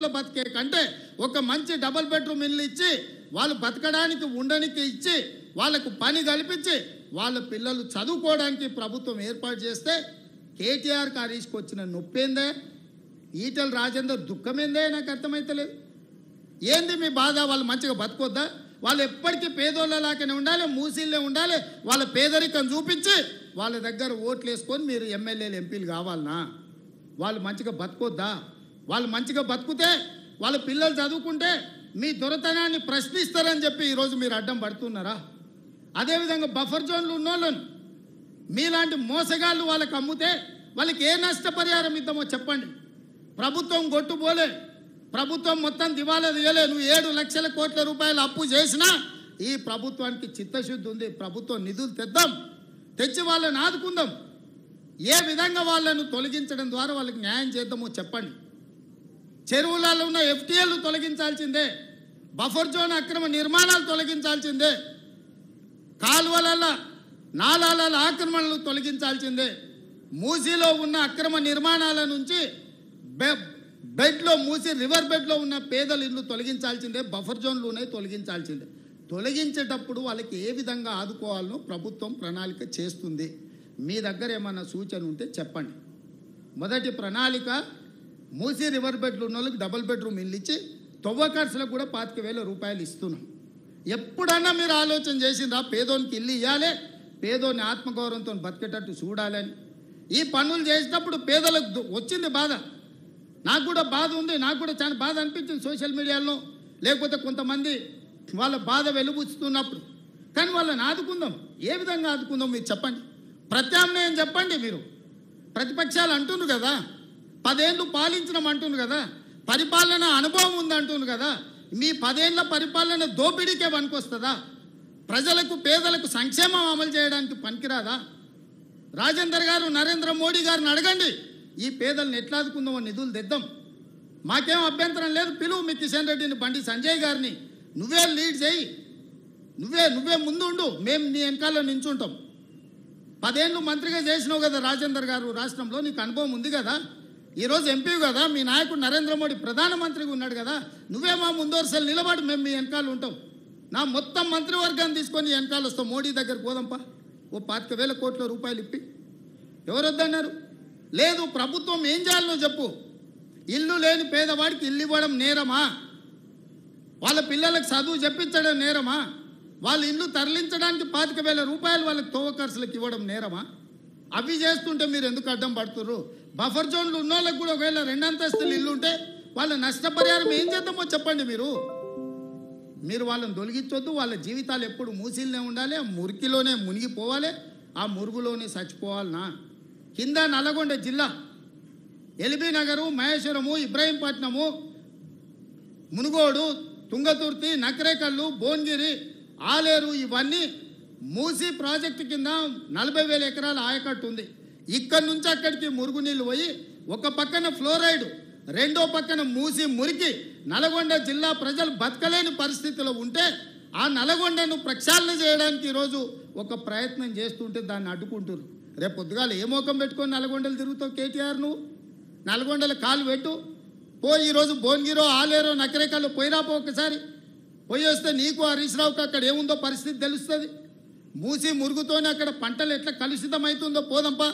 అద్దెంట్లో బతికే కంటే ఒక మంచి డబుల్ బెడ్రూమ్ ఇల్లు ఇచ్చి వాళ్ళు బతకడానికి ఉండడానికి ఇచ్చి వాళ్ళకు పని కల్పించి వాళ్ళ పిల్లలు చదువుకోవడానికి ప్రభుత్వం ఏర్పాటు చేస్తే కేటీఆర్కి హరీష్కి వచ్చిన నొప్పేందే, ఈటెల రాజేందర్ దుఃఖమేందే నాకు అర్థమైతలేదు. ఏంది మీ బాధ? వాళ్ళు మంచిగా బతకొద్దా? వాళ్ళు ఎప్పటికీ పేదోళ్ళలాగానే ఉండాలి, మూసీళ్ళే ఉండాలి, వాళ్ళ పేదరికం చూపించి వాళ్ళ దగ్గర ఓట్లు వేసుకొని మీరు ఎమ్మెల్యేలు ఎంపీలు కావాలనా? వాళ్ళు మంచిగా బతకొద్దా? వాళ్ళు మంచిగా బతుకుతే వాళ్ళ పిల్లలు చదువుకుంటే మీ దొరతనాన్ని ప్రశ్నిస్తారని చెప్పి ఈరోజు మీరు అడ్డం పడుతున్నారా? అదేవిధంగా బఫర్ జోన్లు ఉన్నోళ్ళను మీలాంటి మోసగాళ్ళు వాళ్ళకి అమ్ముతే వాళ్ళకి ఏ నష్టపరిహారం ఇద్దామో చెప్పండి. ప్రభుత్వం గొట్టుపోలే, ప్రభుత్వం మొత్తం దివాలా తీయలే. నువ్వు 7 లక్షల కోట్ల రూపాయలు అప్పు చేసినా ఈ ప్రభుత్వానికి చిత్తశుద్ధి ఉంది. ప్రభుత్వం నిధులు తెద్దాం, తెచ్చి వాళ్ళని ఆదుకుందాం. ఏ విధంగా వాళ్ళను తొలగించడం ద్వారా వాళ్ళకి న్యాయం చేద్దామో చెప్పండి. చెరువులలో ఉన్న ఎఫ్టీఎల్ తొలగించాల్సిందే, బఫర్ జోన్ అక్రమ నిర్మాణాలు తొలగించాల్సిందే, కాలువలలో నాలాల ఆక్రమణలు తొలగించాల్సిందే, మూసీలో ఉన్న అక్రమ నిర్మాణాల నుంచి బెడ్లో మూసి రివర్ బెడ్లో ఉన్న పేదల ఇల్లు తొలగించాల్సిందే, బఫర్ జోన్లు ఉన్నాయి తొలగించాల్సిందే. తొలగించేటప్పుడు వాళ్ళకి ఏ విధంగా ఆదుకోవాలనో ప్రభుత్వం ప్రణాళిక చేస్తుంది. మీ దగ్గర ఏమన్నా సూచన ఉంటే చెప్పండి. మొదటి ప్రణాళిక మూసి రివర్ బెడ్లు ఉన్న వాళ్ళకి డబుల్ బెడ్రూమ్ ఇల్లు ఇచ్చి తవ్వకర్సులకు కూడా 25,000 రూపాయలు ఇస్తున్నాం. ఎప్పుడన్నా మీరు ఆలోచన చేసిందా పేదోనికి ఇల్లు ఇవ్వాలి, పేదోని ఆత్మగౌరవంతో బతికేటట్టు చూడాలని? ఈ పనులు చేసేటప్పుడు పేదలకు వచ్చింది బాధ, నాకు కూడా బాధ ఉంది, నాకు కూడా చాలా బాధ అనిపించింది సోషల్ మీడియాలో, లేకపోతే కొంతమంది వాళ్ళ బాధ వెలుబుచ్చుతున్నప్పుడు. కానీ వాళ్ళని ఆదుకుందాం. ఏ విధంగా ఆదుకుందాం మీరు చెప్పండి, ప్రత్యామ్నాయం చెప్పండి. మీరు ప్రతిపక్షాలు అంటున్నారు కదా, 10 ఏళ్ళు పాలించడం అంటున్నారు కదా, పరిపాలన అనుభవం ఉంది అంటున్నారు కదా, మీ 10 ఏళ్ళ పరిపాలన దోపిడీకే పనికొస్తుందా? ప్రజలకు పేదలకు సంక్షేమం అమలు చేయడానికి పనికిరాదా? రాజేందర్ గారు నరేంద్ర మోడీ గారిని అడగండి, ఈ పేదలను ఎట్లా ఆదుకుందామో నిధులు తెద్దాం. మాకేం అభ్యంతరం లేదు, పిలువు మీ కిషన్ రెడ్డిని, బండి సంజయ్ గారిని, నువ్వే లీడ్ చేయి, నువ్వే ముందు ఉండు, మేము నీ వెనకాల నించుంటాం. 10 ఏళ్ళు మంత్రిగా చేసినావు కదా రాజేందర్ గారు, రాష్ట్రంలో నీకు అనుభవం ఉంది కదా, ఈరోజు ఎంపీ కదా, మీ నాయకుడు నరేంద్ర మోడీ ప్రధానమంత్రిగా ఉన్నాడు కదా, నువ్వే మా ముందోర్సలు నిలబడి మేము మీ వెనకాల ఉంటాం. నా మొత్తం మంత్రివర్గాన్ని తీసుకొని వెనకాల వస్తాం, మోడీ దగ్గర పోదాంపా, ఓ 25,000 కోట్ల రూపాయలు ఇప్పి. ఎవరు వద్దన్నారు? లేదు, ప్రభుత్వం ఏం చేయాలనో చెప్పు. ఇల్లు లేని పేదవాడికి ఇల్లు ఇవ్వడం నేరమా? వాళ్ళ పిల్లలకు చదువు చెప్పించడం నేరమా? వాళ్ళ ఇల్లు తరలించడానికి 25,000 రూపాయలు వాళ్ళకి తోవ ఖర్చులకు ఇవ్వడం నేరమా? అవి చేస్తుంటే మీరు ఎందుకు అడ్డం పడుతుర్రు? బఫర్ జోన్లు ఉన్న వాళ్ళకి కూడా ఒకవేళ 2 అంతస్తులు ఇల్లు ఉంటే వాళ్ళ నష్టపరిహారం ఏం చేద్దామో చెప్పండి. మీరు వాళ్ళని తొలగించొద్దు. వాళ్ళ జీవితాలు ఎప్పుడు మూసిల్నే ఉండాలి, ఆ మురికిలోనే మునిగిపోవాలి, ఆ మురుగులోనే చచ్చిపోవాలనా? కింద నల్లగొండ జిల్లా ఎల్బీ నగరు, మహేశ్వరము, ఇబ్రాహీంపట్నము, మునుగోడు, తుంగతుర్తి, నకరేకల్లు, భువనగిరి, ఆలేరు, ఇవన్నీ మూసి ప్రాజెక్టు కింద 40,000 ఎకరాల ఆయకట్టు ఉంది. ఇక్కడి నుంచి అక్కడికి మురుగునీళ్ళు పోయి ఒక పక్కన ఫ్లోరైడ్, రెండో పక్కన మూసి మురికి నల్గొండ జిల్లా ప్రజలు బతకలేని పరిస్థితిలో ఉంటే ఆ నల్గొండను ప్రక్షాళన చేయడానికి ఈరోజు ఒక ప్రయత్నం చేస్తుంటే దాన్ని అడ్డుకుంటున్నారు. రేపు పొద్దుగాలు ఏ మోకం పెట్టుకొని నల్గొండలు తిరుగుతావు కేటీఆర్? నువ్వు నల్గొండల కాలు పెట్టు, పోయి ఈరోజు భువనగిరో, ఆలేరో, నకరేకల్లో పోయిరాపో, ఒకసారి పోయి వస్తే నీకు హరీష్ రావుకి అక్కడ ఏముందో పరిస్థితి తెలుస్తుంది. మూసి మురుగుతోనే అక్కడ పంటలు ఎట్లా కలుషితం అవుతుందో పోదంపా.